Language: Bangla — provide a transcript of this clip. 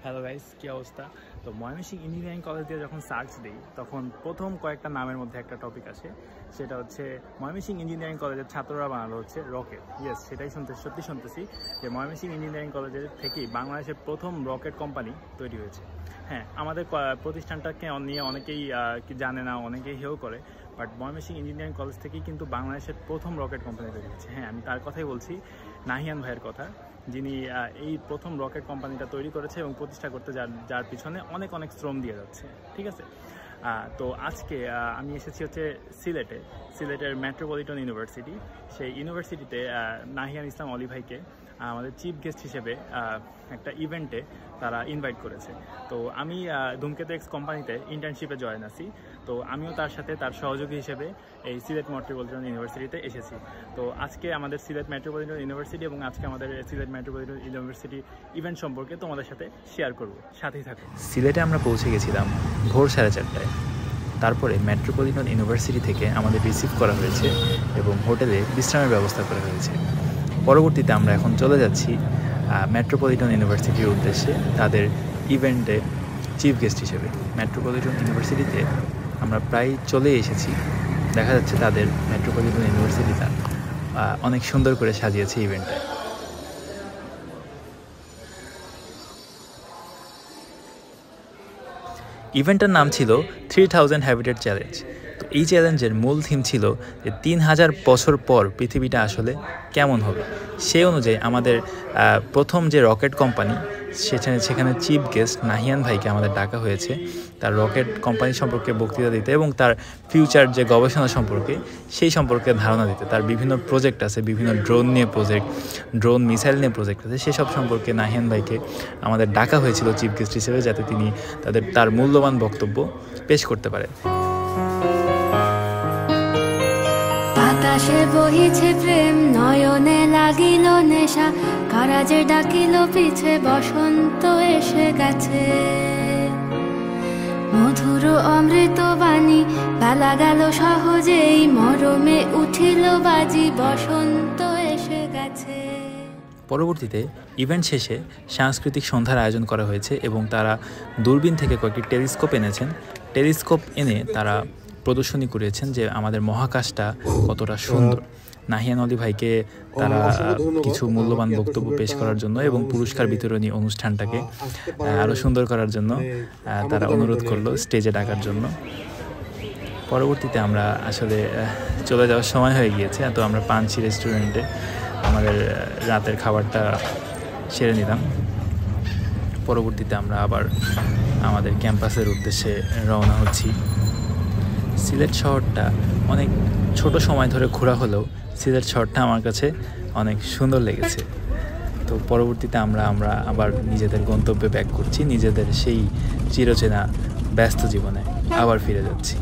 হ্যালো গাইস, কি অবস্থা? তো ময়মনসিংহ ইঞ্জিনিয়ারিং কলেজ দিয়ে যখন সার্চ দিই তখন প্রথম কয়েকটা নামের মধ্যে একটা টপিক আসে, সেটা হচ্ছে ময়মনসিংহ ইঞ্জিনিয়ারিং কলেজের ছাত্ররা বানালো হচ্ছে রকেট। ইয়েস, সেটাই সত্যি শুনতেছি যে ময়মনসিংহ ইঞ্জিনিয়ারিং কলেজের থেকেই বাংলাদেশের প্রথম রকেট কোম্পানি তৈরি হয়েছে। হ্যাঁ, আমাদের প্রতিষ্ঠানটাকে নিয়ে অনেকেই জানে না, অনেকেই হেও করে, বাট ময়মনসিংহ ইঞ্জিনিয়ারিং কলেজ থেকেই কিন্তু বাংলাদেশের প্রথম রকেট কোম্পানি তৈরি হয়েছে। হ্যাঁ, আমি তার কথাই বলছি, নাহিয়ান ভাইয়ের কথা, যিনি এই প্রথম রকেট কোম্পানিটা তৈরি করেছে এবং প্রতিষ্ঠা করতে যার পিছনে অনেক শ্রম দিয়ে যাচ্ছে। ঠিক আছে, তো আজকে আমি এসেছি হচ্ছে সিলেটের মেট্রোপলিটন ইউনিভার্সিটি। সেই ইউনিভার্সিটিতে নাহিয়ান ইসলাম অলি ভাইকে আমাদের চিফ গেস্ট হিসেবে একটা ইভেন্টে তারা ইনভাইট করেছে। তো আমি ধূমকেতু এক্স কোম্পানিতে ইন্টার্নশিপে জয়েন আছি, তো আমিও তার সাথে তার সহযোগী হিসেবে এই সিলেট মেট্রোপলিটন ইউনিভার্সিটিতে এসেছি। তো আজকে আমাদের সিলেট মেট্রোপলিটন ইউনিভার্সিটি এবং আজকে আমাদের সিলেট মেট্রোপলিটন ইউনিভার্সিটি ইভেন্ট সম্পর্কে তোমাদের সাথে শেয়ার করব, সাথেই থাকো। সিলেটে আমরা পৌঁছে গেছিলাম ভোর 4:30টায়। তারপরে মেট্রোপলিটন ইউনিভার্সিটি থেকে আমাদের রিসিভ করা হয়েছে এবং হোটেলে বিশ্রামের ব্যবস্থা করা হয়েছে। পরবর্তীতে আমরা এখন চলে যাচ্ছি মেট্রোপলিটন ইউনিভার্সিটির উদ্দেশ্যে তাদের ইভেন্টে চিফ গেস্ট হিসেবে। মেট্রোপলিটন ইউনিভার্সিটিতে আমরা প্রায় চলে এসেছি। দেখা যাচ্ছে তাদের মেট্রোপলিটন ইউনিভার্সিটিটা অনেক সুন্দর করে সাজিয়েছে ইভেন্টে। ইভেন্টের নাম ছিল 3000 হ্যাবিটেট চ্যালেঞ্জ। তো এই চ্যালেঞ্জের মূল থিম ছিল যে 3000 বছর পর পৃথিবীটা আসলে কেমন হবে। সেই অনুযায়ী আমাদের প্রথম যে রকেট কোম্পানি সেখানে চিফ গেস্ট নাহিয়ান ভাইকে আমাদের ডাকা হয়েছে তার রকেট কোম্পানি সম্পর্কে বক্তৃতা দিতে এবং তার ফিউচার যে গবেষণা সম্পর্কে সেই সম্পর্কে ধারণা দিতে। তার বিভিন্ন প্রজেক্ট আছে, বিভিন্ন ড্রোন মিসাইল নিয়ে প্রজেক্ট আছে, সেসব সম্পর্কে নাহিয়ান ভাইকে আমাদের ডাকা হয়েছিল চিফ গেস্ট হিসেবে, যাতে তিনি তার মূল্যবান বক্তব্য পেশ করতে পারেন। বাতাসে বহিছে প্রেম, নয়নে লাগিল নেশা, কারাজে ডাকিল পিছে, বসন্ত এসে গেছে। মধুর অমৃত বাণী, বেলা গেল সহজেই, মরমে উঠিল বাজি, বসন্ত এসে গেছে। পরবর্তীতে ইভেন্ট শেষে সাংস্কৃতিক সন্ধ্যার আয়োজন করা হয়েছে এবং তারা দূরবীন থেকে কয়েকটি টেলিস্কোপ এনেছেন। টেলিস্কোপ এনে তারা প্রদর্শনী করেছেন যে আমাদের মহাকাশটা কতটা সুন্দর। নাহিয়ান অলি ভাইকে তারা কিছু মূল্যবান বক্তব্য পেশ করার জন্য এবং পুরস্কার বিতরণী অনুষ্ঠানটাকে আরও সুন্দর করার জন্য তারা অনুরোধ করলো স্টেজে ডাকার জন্য। পরবর্তীতে আমরা আসলে চলে যাওয়ার সময় হয়ে গিয়েছে, তো আমরা পাঞ্চি রেস্টুরেন্টে আমাদের রাতের খাবারটা সেরে নিলাম। পরবর্তীতে আমরা আবার আমাদের ক্যাম্পাসের উদ্দেশ্যে রওনা হচ্ছি। সিলেট শহরটা অনেক ছোট সময় ধরে ঘোরা হলেও সিলেট শহরটা আমার কাছে অনেক সুন্দর লেগেছে। তো পরবর্তীতে আমরা আবার নিজেদের গন্তব্যে ব্যাক করছি, নিজেদের সেই চিরচেনা ব্যস্ত জীবনে আবার ফিরে যাচ্ছি।